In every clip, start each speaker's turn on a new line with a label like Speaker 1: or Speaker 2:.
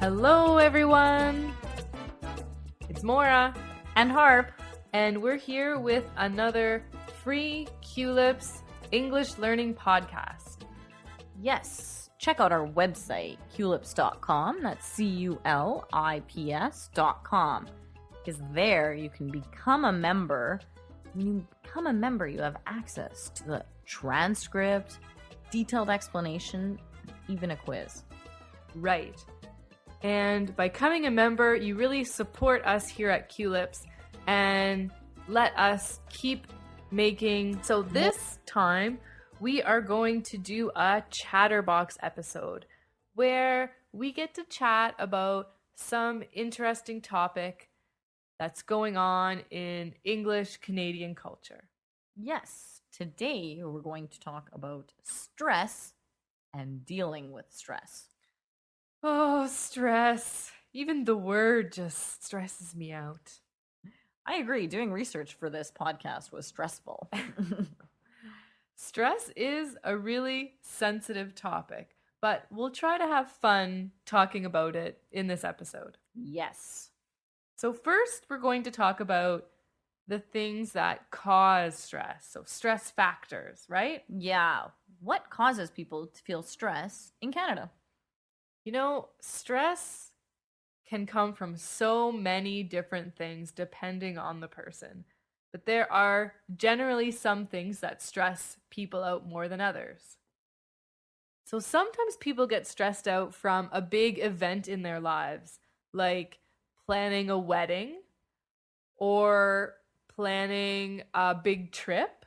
Speaker 1: Hello, everyone. It's Maura
Speaker 2: and Harp,
Speaker 1: and we're here with another free Culips English learning podcast.
Speaker 2: Yes, check out our website, culips.com. That's CULIPS.com. Because there you can become a member. When you become a member, you have access to the transcript, detailed explanation, even a quiz.
Speaker 1: Right. And by becoming a member, you really support us here at Culips and let us keep making. So this time, we are going to do a Chatterbox episode where we get to chat about some interesting topic that's going on in English Canadian culture.
Speaker 2: Yes, today we're going to talk about stress and dealing with stress.
Speaker 1: Oh, stress. Even the word just stresses me out.
Speaker 2: I agree. Doing research for this podcast was stressful.
Speaker 1: Stress is a really sensitive topic, but we'll try to have fun talking about it in this episode.
Speaker 2: Yes.
Speaker 1: So first, we're going to talk about the things that cause stress. So stress factors, right?
Speaker 2: Yeah. What causes people to feel stress in Canada?
Speaker 1: You know, stress can come from so many different things depending on the person. But there are generally some things that stress people out more than others. So sometimes people get stressed out from a big event in their lives, like planning a wedding or planning a big trip.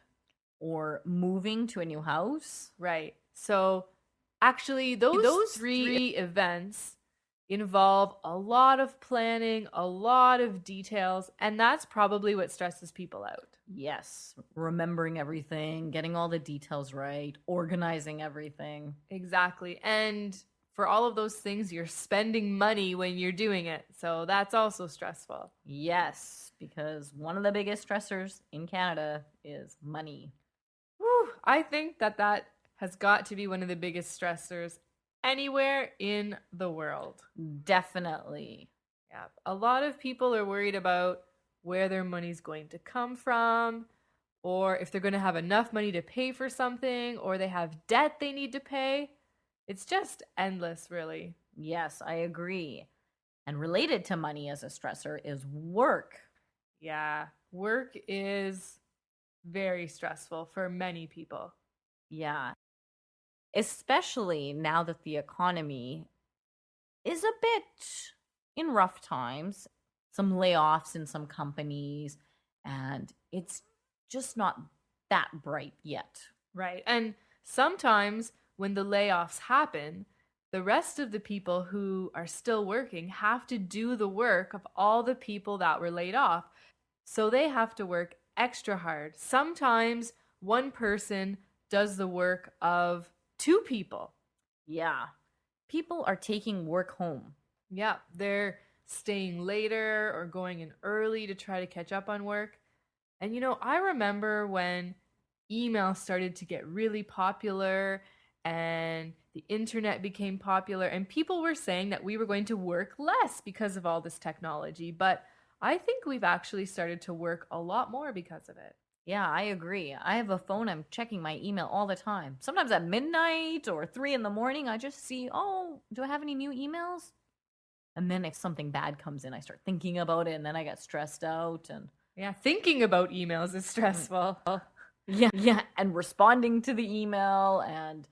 Speaker 2: Or moving to a new house.
Speaker 1: Right. So actually, those three events involve a lot of planning, a lot of details, and that's probably what stresses people out.
Speaker 2: Yes, remembering everything, getting all the details right, organizing everything.
Speaker 1: Exactly. And for all of those things, you're spending money when you're doing it. So that's also stressful.
Speaker 2: Yes, because one of the biggest stressors in Canada is money.
Speaker 1: Whew, I think that has got to be one of the biggest stressors anywhere in the world.
Speaker 2: Definitely.
Speaker 1: Yeah. A lot of people are worried about where their money's going to come from, or if they're going to have enough money to pay for something, or they have debt they need to pay. It's just endless, really.
Speaker 2: Yes, I agree. And related to money as a stressor is work.
Speaker 1: Yeah, work is very stressful for many people.
Speaker 2: Yeah. Especially now that the economy is a bit in rough times, some layoffs in some companies, and it's just not that bright yet.
Speaker 1: Right. And sometimes when the layoffs happen, the rest of the people who are still working have to do the work of all the people that were laid off. So they have to work extra hard. Sometimes one person does the work of two people.
Speaker 2: Yeah. People are taking work home.
Speaker 1: Yeah, they're staying later or going in early to try to catch up on work. And you know, I remember when email started to get really popular and the internet became popular, and people were saying that we were going to work less because of all this technology. But I think we've actually started to work a lot more because of it.
Speaker 2: Yeah, I agree. I have a phone. I'm checking my email all the time. Sometimes at midnight or 3 in the morning, I just see, oh, do I have any new emails? And then if something bad comes in, I start thinking about it, and then I get stressed out. And
Speaker 1: yeah, thinking about emails is stressful.
Speaker 2: Yeah, and responding to the email and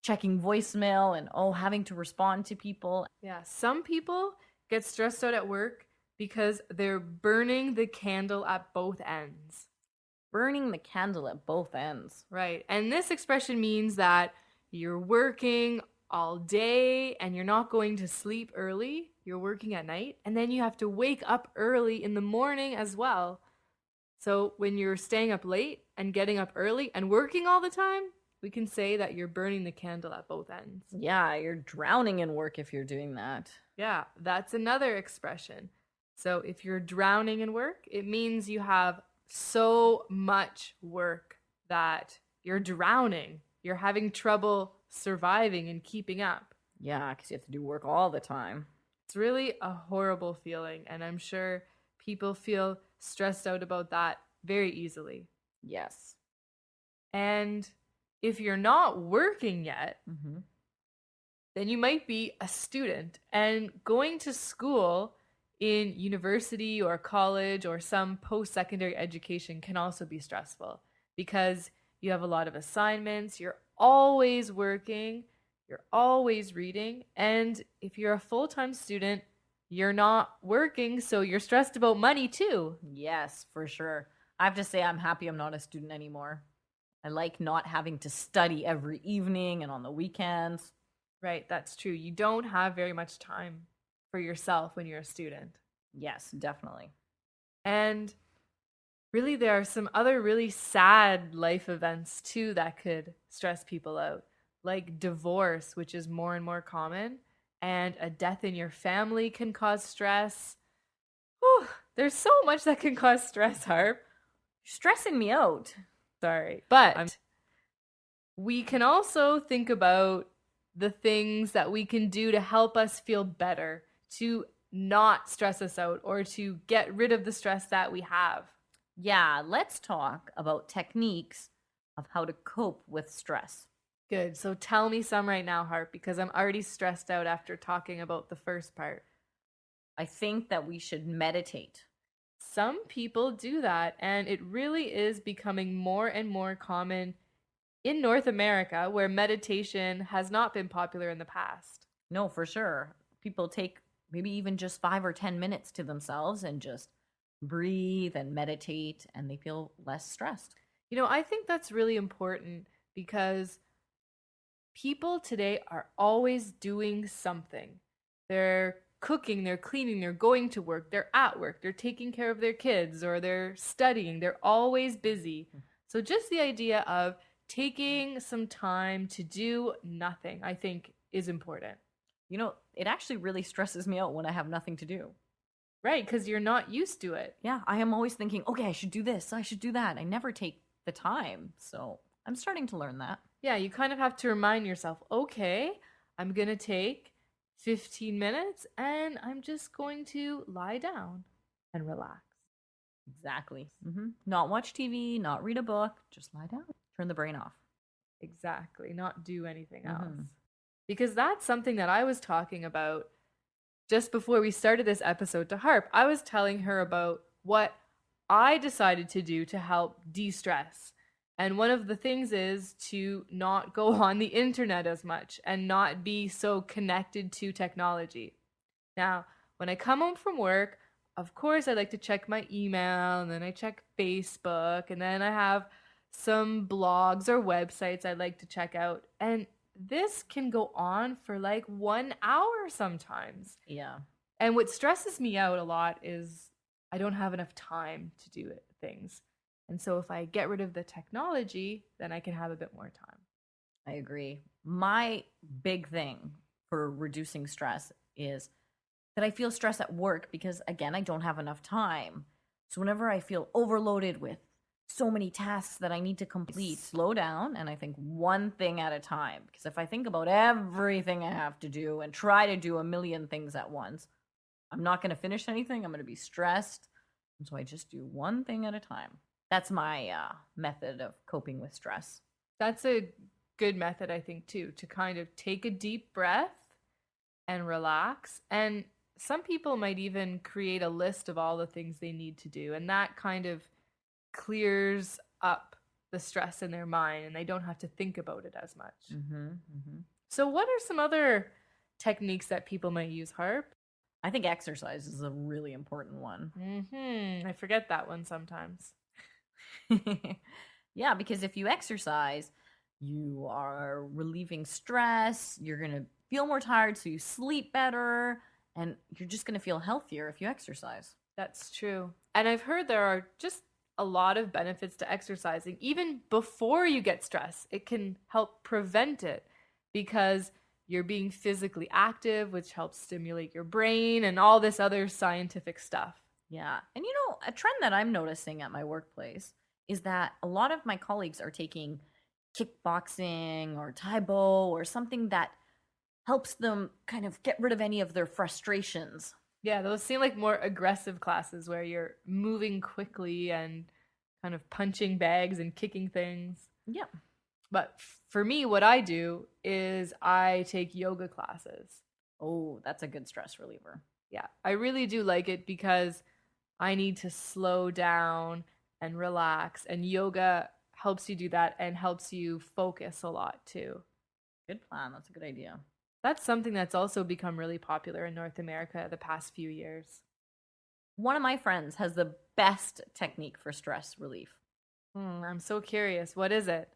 Speaker 2: checking voicemail and having to respond to people.
Speaker 1: Yeah, some people get stressed out at work because they're burning the candle at both ends.
Speaker 2: Burning the candle at both ends.
Speaker 1: Right. And this expression means that you're working all day and you're not going to sleep early. You're working at night, and then you have to wake up early in the morning as well. So when you're staying up late and getting up early and working all the time, we can say that you're burning the candle at both ends.
Speaker 2: Yeah, you're drowning in work if you're doing that.
Speaker 1: Yeah, that's another expression. So if you're drowning in work, it means you have so much work that you're drowning. You're having trouble surviving and keeping up.
Speaker 2: Yeah, because you have to do work all the time.
Speaker 1: It's really a horrible feeling, and I'm sure people feel stressed out about that very easily.
Speaker 2: Yes.
Speaker 1: And if you're not working yet,
Speaker 2: Hmm.
Speaker 1: then you might be a student. And going to school in university or college or some post secondary education can also be stressful because you have a lot of assignments, you're always working, you're always reading. And if you're a full time student, you're not working, so you're stressed about money too.
Speaker 2: Yes, for sure. I have to say, I'm happy I'm not a student anymore. I like not having to study every evening and on the weekends.
Speaker 1: Right, that's true. You don't have very much time for yourself when you're a student.
Speaker 2: Yes, definitely.
Speaker 1: And really, there are some other really sad life events too that could stress people out, like divorce, which is more and more common, and a death in your family can cause stress. Whew, there's so much that can cause stress, Harp.
Speaker 2: Stressing me out.
Speaker 1: Sorry. But we can also think about the things that we can do to help us feel better, to not stress us out, or to get rid of the stress that we have.
Speaker 2: Yeah, let's talk about techniques of how to cope with stress.
Speaker 1: Good. So tell me some right now, Harp, because I'm already stressed out after talking about the first part.
Speaker 2: I think that we should meditate.
Speaker 1: Some people do that, and it really is becoming more and more common in North America, where meditation has not been popular in the past.
Speaker 2: No, for sure. People take maybe even just 5 or 10 minutes to themselves and just breathe and meditate, and they feel less stressed.
Speaker 1: I think that's really important because people today are always doing something. They're cooking, they're cleaning, they're going to work, they're at work, they're taking care of their kids, or they're studying. They're always busy. So, just the idea of taking some time to do nothing, I think, is important.
Speaker 2: It actually really stresses me out when I have nothing to do.
Speaker 1: Right? Because you're not used to it.
Speaker 2: Yeah, I am always thinking, okay, I should do this, I should do that. I never take the time. So I'm starting to learn that.
Speaker 1: Yeah, you kind of have to remind yourself, okay, I'm going to take 15 minutes and I'm just going to lie down and relax.
Speaker 2: Exactly. Not watch TV, not read a book, just lie down, turn the brain off.
Speaker 1: Exactly, not do anything else.
Speaker 2: Hmm.
Speaker 1: Because that's something that I was talking about just before we started this episode to Harp. I was telling her about what I decided to do to help de stress. And one of the things is to not go on the internet as much and not be so connected to technology. Now, when I come home from work, of course, I like to check my email and then I check Facebook and then I have some blogs or websites I like to check out. And this can go on for like 1 hour sometimes.
Speaker 2: Yeah,
Speaker 1: And what stresses me out a lot is I don't have enough time to do things. And so if I get rid of the technology, then I can have a bit more time.
Speaker 2: I agree. My big thing for reducing stress is that I feel stress at work because, again, I don't have enough time. So whenever I feel overloaded with so many tasks that I need to complete, slow down and I think one thing at a time. Because if I think about everything I have to do and try to do a million things at once, I'm not going to finish anything. I'm going to be stressed. And so I just do one thing at a time. That's my method of coping with stress.
Speaker 1: That's a good method, I think, too, to kind of take a deep breath and relax. And some people might even create a list of all the things they need to do. And that kind of clears up the stress in their mind and they don't have to think about it as much. So, what are some other techniques that people might use, Harp?
Speaker 2: I think exercise is a really important one.
Speaker 1: I forget that one sometimes.
Speaker 2: Yeah, because if you exercise, you are relieving stress, you're going to feel more tired, so you sleep better, and you're just going to feel healthier if you exercise.
Speaker 1: That's true. And I've heard there are just a lot of benefits to exercising. Even before you get stress, it can help prevent it because you're being physically active, which helps stimulate your brain and all this other scientific stuff.
Speaker 2: Yeah. And a trend that I'm noticing at my workplace is that a lot of my colleagues are taking kickboxing or Taibo or something that helps them kind of get rid of any of their frustrations.
Speaker 1: Yeah, those seem like more aggressive classes where you're moving quickly and kind of punching bags and kicking things.
Speaker 2: Yeah.
Speaker 1: But for me, what I do is I take yoga classes.
Speaker 2: Oh, that's a good stress reliever.
Speaker 1: Yeah, I really do like it because I need to slow down and relax, and yoga helps you do that and helps you focus a lot too.
Speaker 2: Good plan. That's a good idea.
Speaker 1: That's something that's also become really popular in North America the past few years.
Speaker 2: One of my friends has the best technique for stress relief.
Speaker 1: I'm so curious. What is it?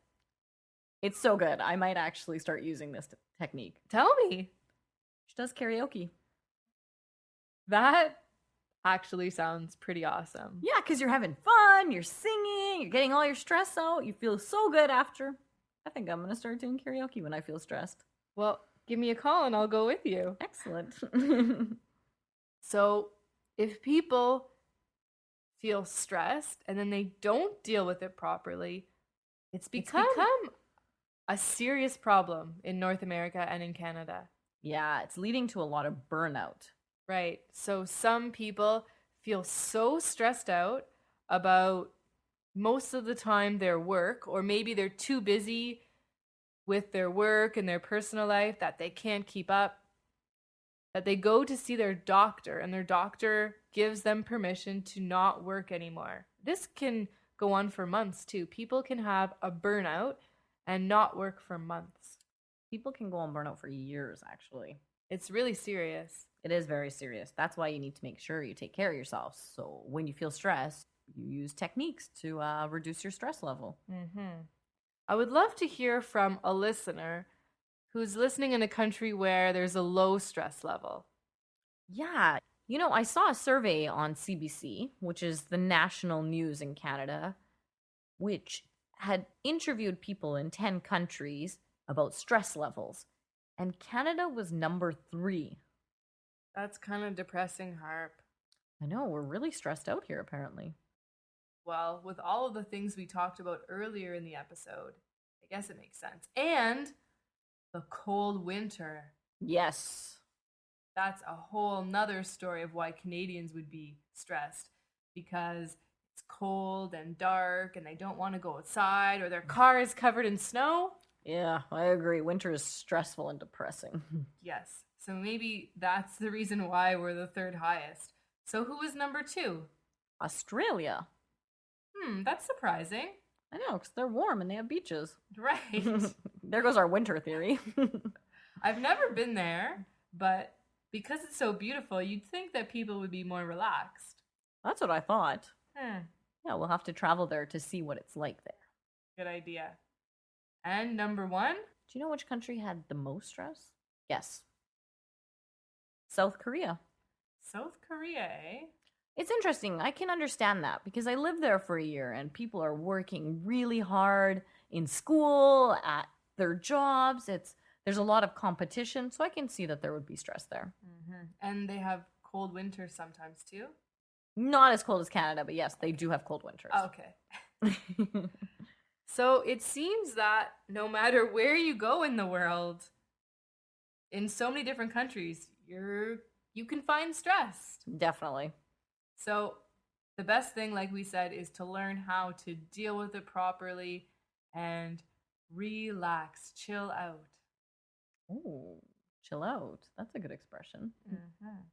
Speaker 2: It's so good. I might actually start using this technique.
Speaker 1: Tell me.
Speaker 2: She does karaoke.
Speaker 1: That actually sounds pretty awesome.
Speaker 2: Yeah, because you're having fun, you're singing, you're getting all your stress out, you feel so good after. I think I'm going to start doing karaoke when I feel stressed.
Speaker 1: Well, give me a call and I'll go with you.
Speaker 2: Excellent.
Speaker 1: So, if people feel stressed and then they don't deal with it properly, it's become a serious problem in North America and in Canada.
Speaker 2: Yeah, it's leading to a lot of burnout.
Speaker 1: Right. So some people feel so stressed out about most of the time their work, or maybe they're too busy with their work and their personal life that they can't keep up, that they go to see their doctor and their doctor gives them permission to not work anymore. This can go on for months too. People can have a burnout and not work for months.
Speaker 2: People can go on burnout for years, actually.
Speaker 1: It's really serious.
Speaker 2: It is very serious. That's why you need to make sure you take care of yourself. So when you feel stressed, you use techniques to reduce your stress level.
Speaker 1: I would love to hear from a listener who's listening in a country where there's a low stress level.
Speaker 2: Yeah. You know, I saw a survey on CBC, which is the national news in Canada, which had interviewed people in 10 countries about stress levels. And Canada was number 3.
Speaker 1: That's kind of depressing, Harp.
Speaker 2: I know, we're really stressed out here, apparently.
Speaker 1: Well, with all of the things we talked about earlier in the episode, I guess it makes sense. And the cold winter.
Speaker 2: Yes.
Speaker 1: That's a whole nother story of why Canadians would be stressed, because it's cold and dark and they don't want to go outside, or their car is covered in snow.
Speaker 2: Yeah, I agree. Winter is stressful and depressing.
Speaker 1: Yes. So maybe that's the reason why we're the third highest. So who is number 2?
Speaker 2: Australia.
Speaker 1: That's surprising.
Speaker 2: I know, because they're warm and they have beaches.
Speaker 1: Right.
Speaker 2: There goes our winter theory.
Speaker 1: I've never been there, but because it's so beautiful, you'd think that people would be more relaxed.
Speaker 2: That's what I thought.
Speaker 1: Hmm.
Speaker 2: Yeah, we'll have to travel there to see what it's like there.
Speaker 1: Good idea. And number 1?
Speaker 2: Do you know which country had the most stress? Yes. South Korea.
Speaker 1: South Korea, eh?
Speaker 2: It's interesting. I can understand that because I lived there for a year and people are working really hard in school, at their jobs. There's a lot of competition, so I can see that there would be stress there.
Speaker 1: And they have cold winters sometimes too?
Speaker 2: Not as cold as Canada, but yes, they do have cold winters.
Speaker 1: Okay. So it seems that no matter where you go in the world, in so many different countries, you can find stress.
Speaker 2: Definitely.
Speaker 1: So the best thing, like we said, is to learn how to deal with it properly and relax, chill out.
Speaker 2: Oh, chill out. That's a good expression.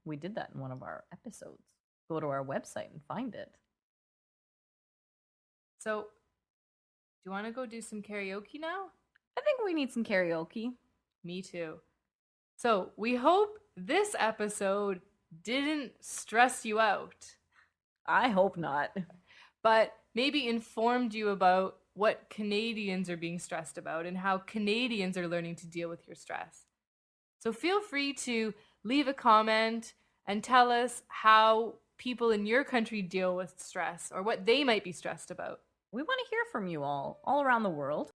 Speaker 2: We did that in one of our episodes. Go to our website and find it.
Speaker 1: So, do you want to go do some karaoke now?
Speaker 2: I think we need some karaoke.
Speaker 1: Me too. So, we hope this episode didn't stress you out,
Speaker 2: I hope not.
Speaker 1: but maybe informed you about what Canadians are being stressed about and how Canadians are learning to deal with your stress. So feel free to leave a comment and tell us how people in your country deal with stress or what they might be stressed about.
Speaker 2: We want to hear from you all around the world.